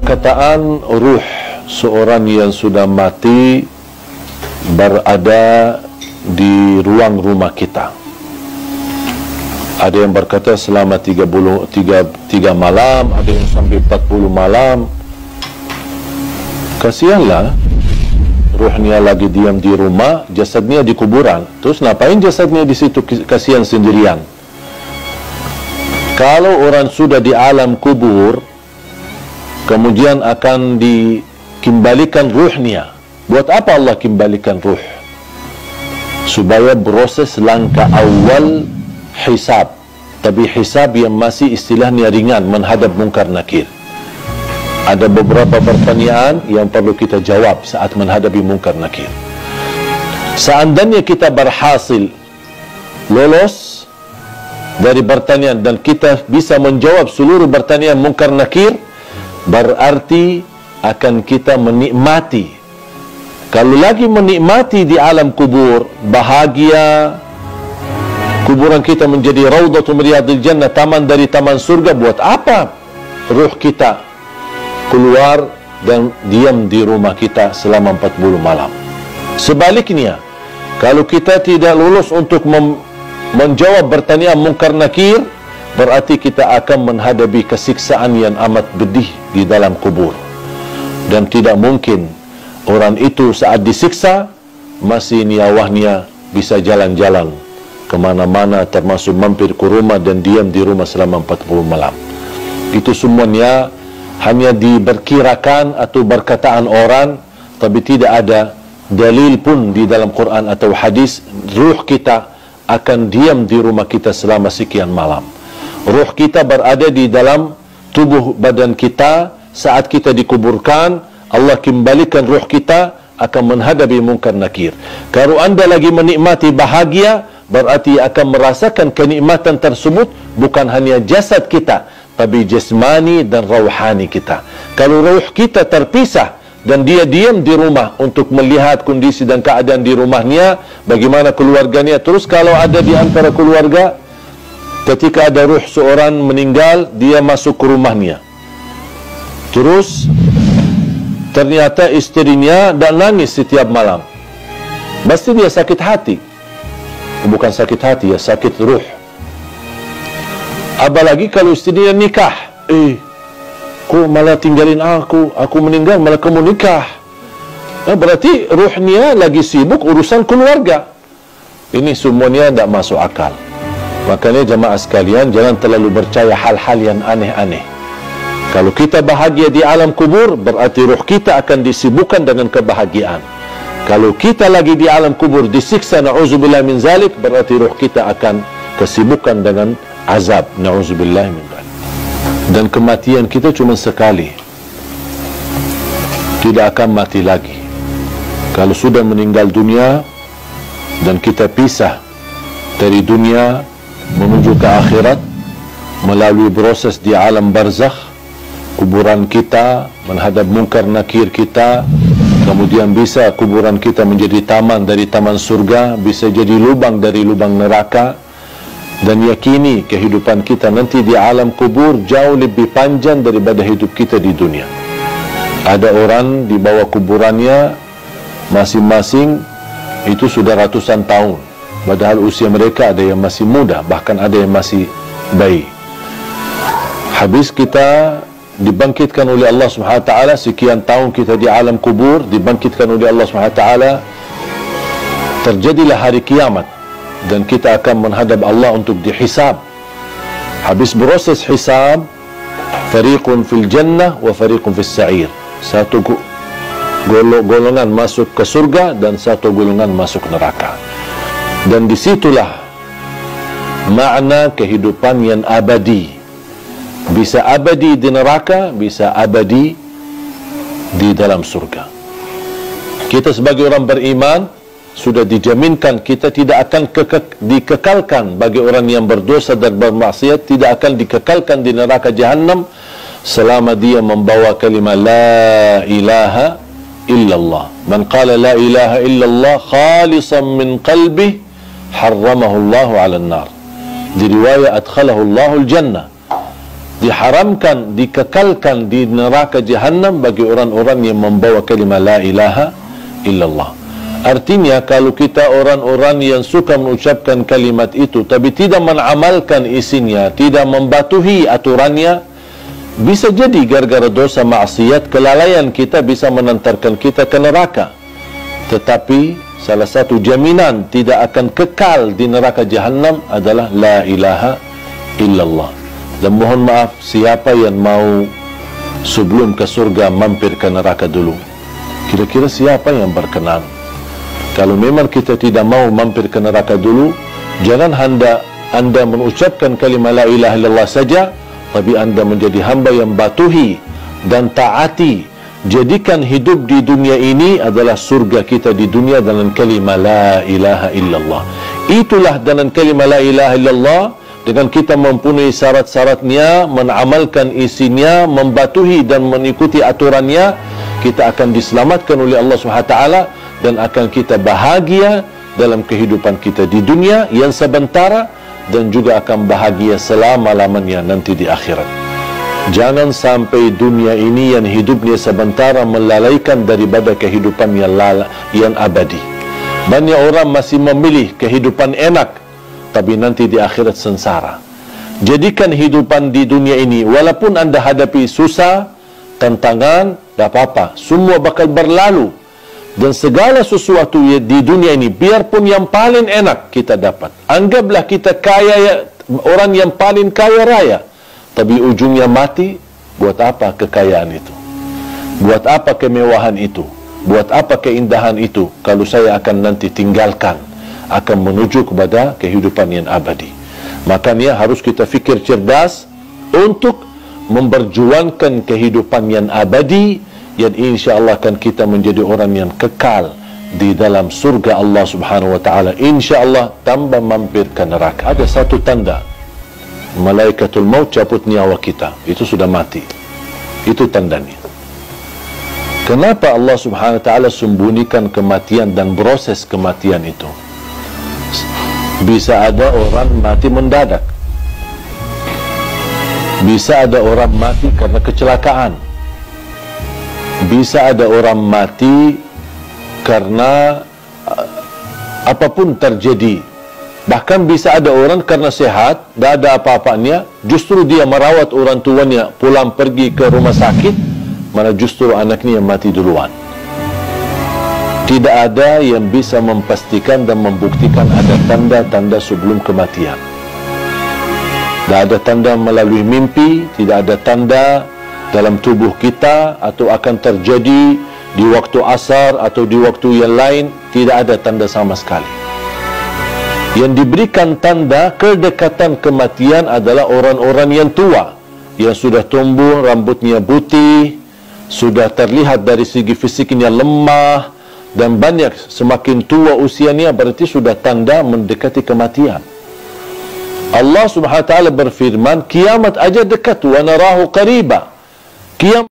perkataan ruh seorang yang sudah mati berada di ruang rumah kita. Ada yang berkata selama 3 malam, ada yang sampai 40 malam. Kasihanlah, ruhnya lagi diam di rumah, jasadnya di kuburan. Terus ngapain jasadnya di situ, kasihan sendirian? Kalau orang sudah di alam kubur, kemudian akan dikembalikan ruhnya. Buat apa Allah kembalikan ruh? Supaya proses langkah awal hisab. Tapi hisab yang masih istilahnya ringan, menghadap mungkar nakir. Ada beberapa pertanyaan yang perlu kita jawab saat menghadapi mungkar nakir. Seandainya kita berhasil lolos dari pertanyaan dan kita bisa menjawab seluruh pertanyaan mungkar nakir, berarti akan kita menikmati. Kalau lagi menikmati di alam kubur, bahagia, kuburan kita menjadi raudhatun min riyadil jannah, taman dari taman surga. Buat apa ruh kita keluar dan diam di rumah kita selama 40 malam? Sebaliknya, kalau kita tidak lulus untuk menjawab pertanyaan mungkar nakir, berarti kita akan menghadapi kesiksaan yang amat pedih di dalam kubur. Dan tidak mungkin orang itu saat disiksa masih nyawanya bisa jalan-jalan kemana-mana, termasuk mampir ke rumah dan diam di rumah selama 40 malam. Itu semuanya hanya diperkirakan atau perkataan orang, tapi tidak ada dalil pun di dalam Quran atau hadis ruh kita akan diam di rumah kita selama sekian malam. Ruh kita berada di dalam tubuh badan kita. Saat kita dikuburkan, Allah kembalikan ruh kita akan menghadapi mungkar nakir. Kalau anda lagi menikmati bahagia, berarti akan merasakan kenikmatan tersebut bukan hanya jasad kita, tapi jasmani dan rauhani kita. Kalau ruh kita terpisah dan dia diam di rumah untuk melihat kondisi dan keadaan di rumahnya, bagaimana keluarganya. Terus kalau ada di antara keluarga, ketika ada ruh seorang meninggal, dia masuk ke rumahnya, terus ternyata istrinya dan nangis setiap malam, pasti dia sakit hati. Bukan sakit hati, ya sakit ruh. Apalagi kalau istrinya nikah, kok malah tinggalin aku meninggal malah kamu nikah. Berarti ruhnya lagi sibuk urusan keluarga. Ini semuanya tidak masuk akal. Makanya jemaah sekalian, jangan terlalu percaya hal-hal yang aneh-aneh. Kalau kita bahagia di alam kubur, berarti ruh kita akan disibukkan dengan kebahagiaan. Kalau kita lagi di alam kubur disiksa, na'udzubillah min zalik, berarti ruh kita akan kesibukan dengan azab, na'udzubillah min zalik. Dan kematian kita cuma sekali, tidak akan mati lagi. Kalau sudah meninggal dunia dan kita pisah dari dunia menuju ke akhirat melalui proses di alam barzakh, kuburan kita menghadap mungkar nakir kita, kemudian bisa kuburan kita menjadi taman dari taman surga, bisa jadi lubang dari lubang neraka. Dan yakini kehidupan kita nanti di alam kubur jauh lebih panjang daripada hidup kita di dunia. Ada orang di bawah kuburannya masing-masing itu sudah ratusan tahun, padahal usia mereka ada yang masih muda, bahkan ada yang masih bayi. Habis kita dibangkitkan oleh Allah Subhanahu wa taala, sekian tahun kita di alam kubur, dibangkitkan oleh Allah Subhanahu wa taala, terjadilah hari kiamat dan kita akan menghadap Allah untuk dihisab. Habis proses hisab, fariqun fil jannah wa fariqun fis sa'ir. Satu golongan masuk ke surga dan satu golongan masuk neraka. Dan disitulah makna kehidupan yang abadi. Bisa abadi di neraka, bisa abadi di dalam surga. Kita sebagai orang beriman sudah dijaminkan kita tidak akan dikekalkan. Bagi orang yang berdosa dan bermaksiat, tidak akan dikekalkan di neraka jahanam selama dia membawa kalimat la ilaha illallah. Man qala la ilaha illallah khalisan min qalbih harramahu Allahu 'ala an-nar. Di riwayat adkhalahu Allahu al-jannah. diharamkan, dikekalkan di neraka Jahannam bagi orang-orang yang membawa kalimah la ilaha illallah. Artinya kalau kita orang-orang yang suka mengucapkan kalimat itu tapi tidak mengamalkan isinya, tidak membatuhi aturannya, bisa jadi gara-gara dosa maksiat, kelalaian kita bisa menantarkan kita ke neraka. Tetapi salah satu jaminan tidak akan kekal di neraka Jahannam adalah la ilaha illallah. Dan mohon maaf, siapa yang mau sebelum ke surga mampir ke neraka dulu? Kira-kira siapa yang berkenan? Kalau memang kita tidak mau mampir ke neraka dulu, jangan anda mengucapkan kalimah la ilaha illallah saja, tapi anda menjadi hamba yang batuhi dan taati. Jadikan hidup di dunia ini adalah surga kita di dunia dengan kalimah la ilaha illallah. Itulah dengan kalimah la ilaha illallah, dengan kita mempunyai syarat-syaratnya, mengamalkan isinya, membatuhi dan mengikuti aturannya, kita akan diselamatkan oleh Allah SWT dan akan kita bahagia dalam kehidupan kita di dunia yang sementara dan juga akan bahagia selama-lamanya nanti di akhirat. Jangan sampai dunia ini yang hidupnya sementara melalaikan daripada kehidupan yang abadi. Banyak orang masih memilih kehidupan enak tapi nanti di akhirat sengsara. Jadikan hidupan di dunia ini, walaupun anda hadapi susah, tantangan, tak apa-apa, semua bakal berlalu. Dan segala sesuatu di dunia ini, biarpun yang paling enak kita dapat, anggaplah kita kaya, orang yang paling kaya raya, tapi ujungnya mati, buat apa kekayaan itu? Buat apa kemewahan itu? Buat apa keindahan itu? Kalau saya akan nanti tinggalkan, akan menuju kepada kehidupan yang abadi. Makanya harus kita fikir cerdas untuk memperjuangkan kehidupan yang abadi, yang insya-Allah akan kita menjadi orang yang kekal di dalam surga Allah Subhanahu wa taala. Insya-Allah tanpa mampir ke neraka. Ada satu tanda malaikatul maut cabut nyawa kita, itu sudah mati. Itu tandanya. Kenapa Allah Subhanahu wa taala sembunyikan kematian dan proses kematian itu? Bisa ada orang mati mendadak. Bisa ada orang mati karena kecelakaan. Bisa ada orang mati karena apapun terjadi. Bahkan bisa ada orang karena sehat, tidak ada apa-apanya, justru dia merawat orang tuanya, pulang pergi ke rumah sakit, mana justru anaknya yang mati duluan. Tidak ada yang bisa memastikan dan membuktikan ada tanda-tanda sebelum kematian. Tidak ada tanda melalui mimpi, tidak ada tanda dalam tubuh kita atau akan terjadi di waktu asar atau di waktu yang lain, tidak ada tanda sama sekali. Yang diberikan tanda kedekatan kematian adalah orang-orang yang tua, yang sudah tumbuh, rambutnya putih, sudah terlihat dari segi fisiknya lemah, dan banyak semakin tua usianya berarti sudah tanda mendekati kematian. Allah Subhanahu wa taala berfirman, kiamat aja dekat, wa narahu qariba. Kiamat